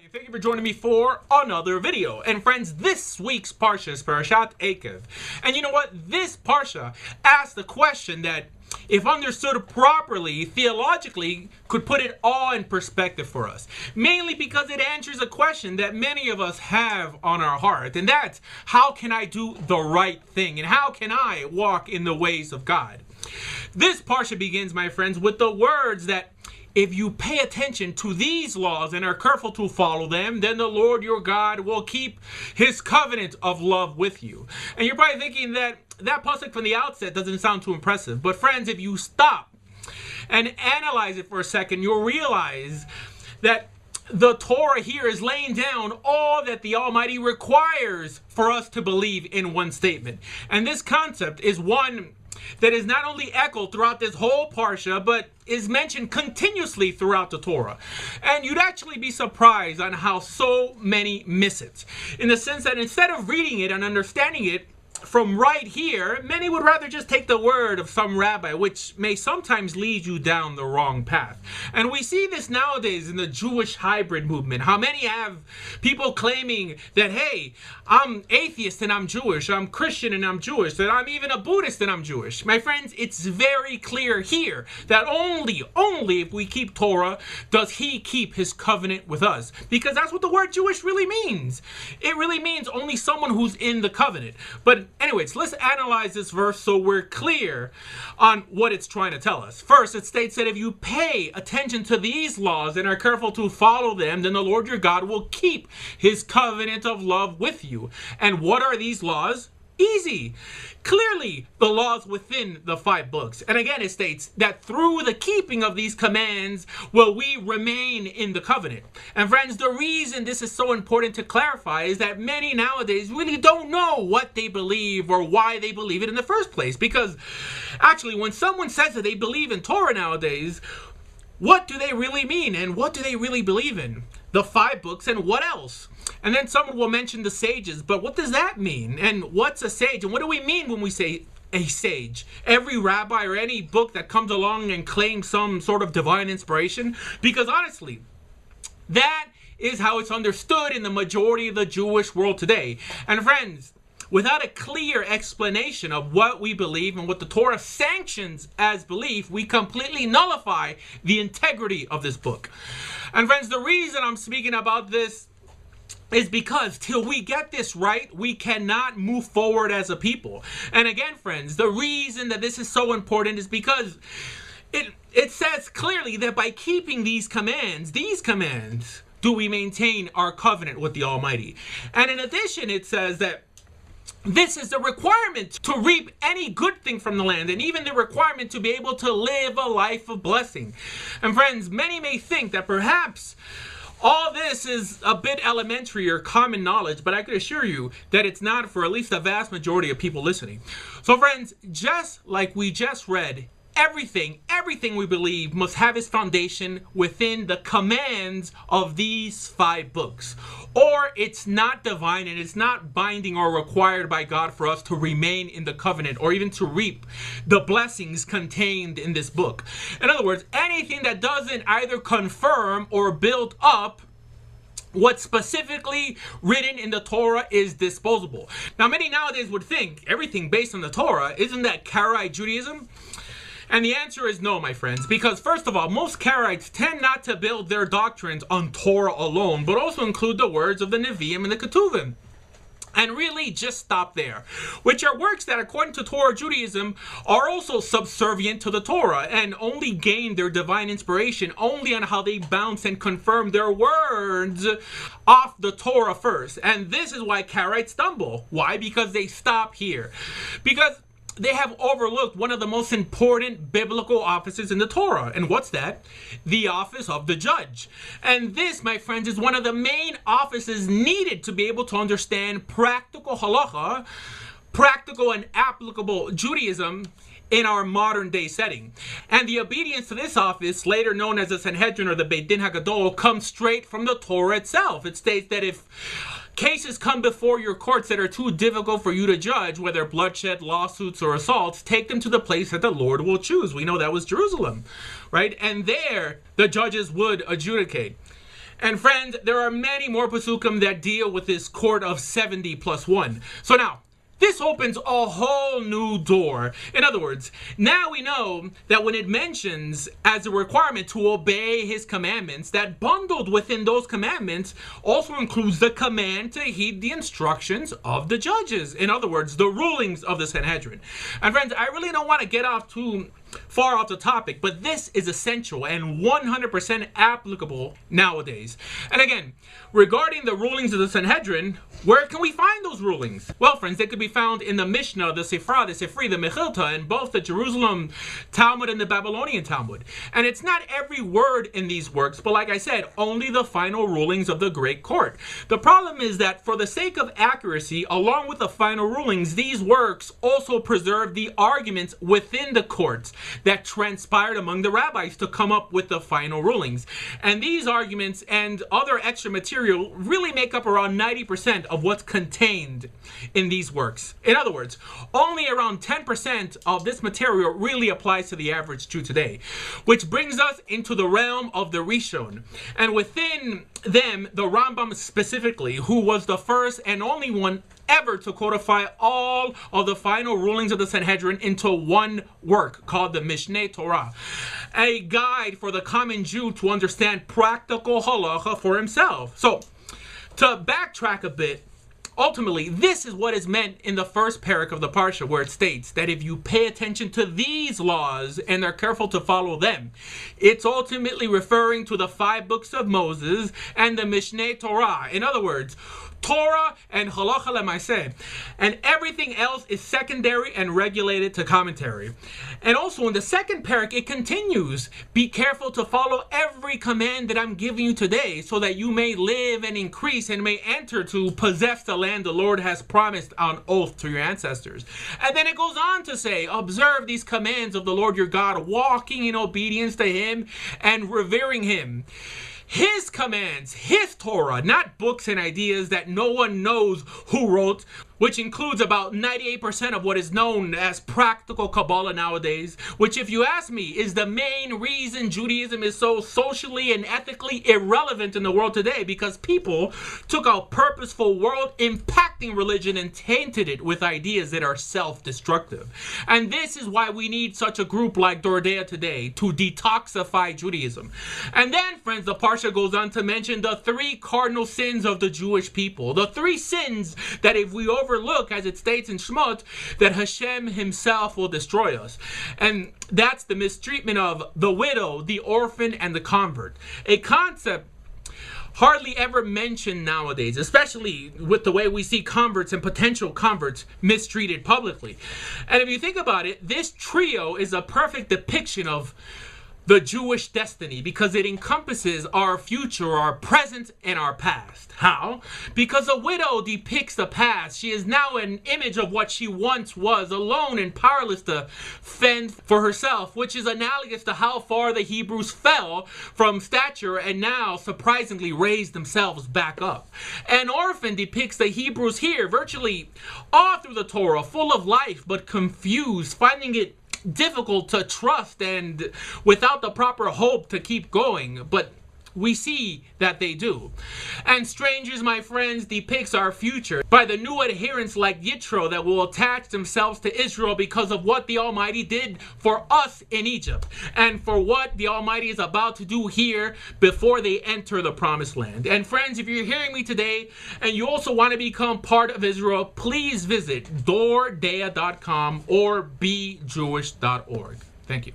Thank you for joining me for another video. And friends, this week's Parsha is Parashat Ekev. And you know what? This Parsha asks the question that, if understood properly, theologically, could put it all in perspective for us. Mainly because it answers a question that many of us have on our heart. And that's, how can I do the right thing? And how can I walk in the ways of God? This Parsha begins, my friends, with the words that, if you pay attention to these laws and are careful to follow them, then the Lord your God will keep his covenant of love with you. And you're probably thinking that pasuk from the outset doesn't sound too impressive. But friends, if you stop and analyze it for a second, you'll realize that the Torah here is laying down all that the Almighty requires for us to believe in one statement. And this concept is one that is not only echoed throughout this whole Parsha, but is mentioned continuously throughout the Torah. And you'd actually be surprised on how so many miss it. In the sense that instead of reading it and understanding it from right here, many would rather just take the word of some rabbi, which may sometimes lead you down the wrong path. And we see this nowadays in the Jewish hybrid movement. How many have people claiming that, hey, I'm atheist and I'm Jewish, I'm Christian and I'm Jewish, that I'm even a Buddhist and I'm Jewish. My friends, it's very clear here that only if we keep Torah does he keep his covenant with us. Because that's what the word Jewish really means. It really means only someone who's in the covenant. But anyways, let's analyze this verse so we're clear on what it's trying to tell us. First, it states that if you pay attention to these laws and are careful to follow them, then the Lord your God will keep his covenant of love with you. And what are these laws? Easy. Clearly, the laws within the 5 books. And again, it states that through the keeping of these commands will we remain in the covenant. And friends, the reason this is so important to clarify is that many nowadays really don't know what they believe or why they believe it in the first place. Because actually, when someone says that they believe in Torah nowadays, what do they really mean? And what do they really believe in? The 5 books and what else? And then someone will mention the sages, but what does that mean? And what's a sage? And what do we mean when we say a sage? Every rabbi or any book that comes along and claims some sort of divine inspiration? Because honestly, that is how it's understood in the majority of the Jewish world today. And friends, without a clear explanation of what we believe and what the Torah sanctions as belief, we completely nullify the integrity of this book. And friends, the reason I'm speaking about this is because till we get this right, we cannot move forward as a people. And again, friends, the reason that this is so important is because it says clearly that by keeping these commands, do we maintain our covenant with the Almighty. And in addition, it says that this is the requirement to reap any good thing from the land, and even the requirement to be able to live a life of blessing. And friends, many may think that perhaps all this is a bit elementary or common knowledge, but I could assure you that it's not for at least the vast majority of people listening. So friends, just like we just read, everything we believe must have its foundation within the commands of these 5 books. Or it's not divine and it's not binding or required by God for us to remain in the covenant or even to reap the blessings contained in this book. In other words, anything that doesn't either confirm or build up what's specifically written in the Torah is disposable. Now, many nowadays would think everything based on the Torah, isn't that Karaite Judaism? And the answer is no, my friends, because first of all, most Karaites tend not to build their doctrines on Torah alone, but also include the words of the Nevi'im and the Ketuvim. And really just stop there, which are works that, according to Torah Judaism, are also subservient to the Torah and only gain their divine inspiration only on how they bounce and confirm their words off the Torah first. And this is why Karaites stumble. Why? Because they stop here. Because they have overlooked one of the most important biblical offices in the Torah. And what's that? The office of the judge. And this, my friends, is one of the main offices needed to be able to understand practical halacha, practical and applicable Judaism in our modern day setting. And the obedience to this office, later known as the Sanhedrin or the Beit Din HaGadol, comes straight from the Torah itself. It states that if cases come before your courts that are too difficult for you to judge, whether bloodshed, lawsuits, or assaults, take them to the place that the Lord will choose. We know that was Jerusalem, right? And there, the judges would adjudicate. And friends, there are many more pasukim that deal with this court of 70 plus 1. So now, this opens a whole new door. In other words, now we know that when it mentions as a requirement to obey his commandments, that bundled within those commandments also includes the command to heed the instructions of the judges. In other words, the rulings of the Sanhedrin. And friends, I really don't want to get off too far off the topic, but this is essential and 100% applicable nowadays. And again, regarding the rulings of the Sanhedrin, where can we find those rulings? Well, friends, they could be found in the Mishnah, the Sifra, the Sifri, the Mechilta, in both the Jerusalem Talmud and the Babylonian Talmud. And it's not every word in these works, but like I said, only the final rulings of the Great Court. The problem is that for the sake of accuracy, along with the final rulings, these works also preserve the arguments within the courts that transpired among the rabbis to come up with the final rulings. And these arguments and other extra material really make up around 90% of what's contained in these works. In other words, only around 10% of this material really applies to the average Jew today, which brings us into the realm of the Rishon. And within them, the Rambam specifically, who was the first and only one ever to codify all of the final rulings of the Sanhedrin into one work called the Mishneh Torah, a guide for the common Jew to understand practical halacha for himself. So, to backtrack a bit, ultimately, this is what is meant in the first parak of the Parsha, where it states that if you pay attention to these laws and are careful to follow them, it's ultimately referring to the 5 books of Moses and the Mishneh Torah. In other words, Torah and halacha lemaaseh, and everything else is secondary and regulated to commentary. And also in the second parak, it continues, be careful to follow every command that I'm giving you today, so that you may live and increase and may enter to possess the land the Lord has promised on oath to your ancestors. And then it goes on to say, observe these commands of the Lord your God, walking in obedience to him and revering him. His commands, his Torah, not books and ideas that no one knows who wrote, which includes about 98% of what is known as practical Kabbalah nowadays, which, if you ask me, is the main reason Judaism is so socially and ethically irrelevant in the world today, because people took a purposeful world-impacting religion and tainted it with ideas that are self-destructive. And this is why we need such a group like Dordea today to detoxify Judaism. And then, friends, the Parsha goes on to mention the 3 cardinal sins of the Jewish people. The 3 sins that if we overlook, as it states in Shemot, that Hashem himself will destroy us. And that's the mistreatment of the widow, the orphan, and the convert. A concept hardly ever mentioned nowadays, especially with the way we see converts and potential converts mistreated publicly. And if you think about it, this trio is a perfect depiction of the Jewish destiny, because it encompasses our future, our present, and our past. How? Because a widow depicts the past. She is now an image of what she once was, alone and powerless to fend for herself, which is analogous to how far the Hebrews fell from stature and now surprisingly raised themselves back up. An orphan depicts the Hebrews here, virtually all through the Torah, full of life but confused, finding it difficult to trust and without the proper hope to keep going, but we see that they do. And strangers, my friends, depicts our future by the new adherents like Yitro that will attach themselves to Israel because of what the Almighty did for us in Egypt and for what the Almighty is about to do here before they enter the Promised Land. And friends, if you're hearing me today and you also want to become part of Israel, please visit doordea.com or bejewish.org. Thank you.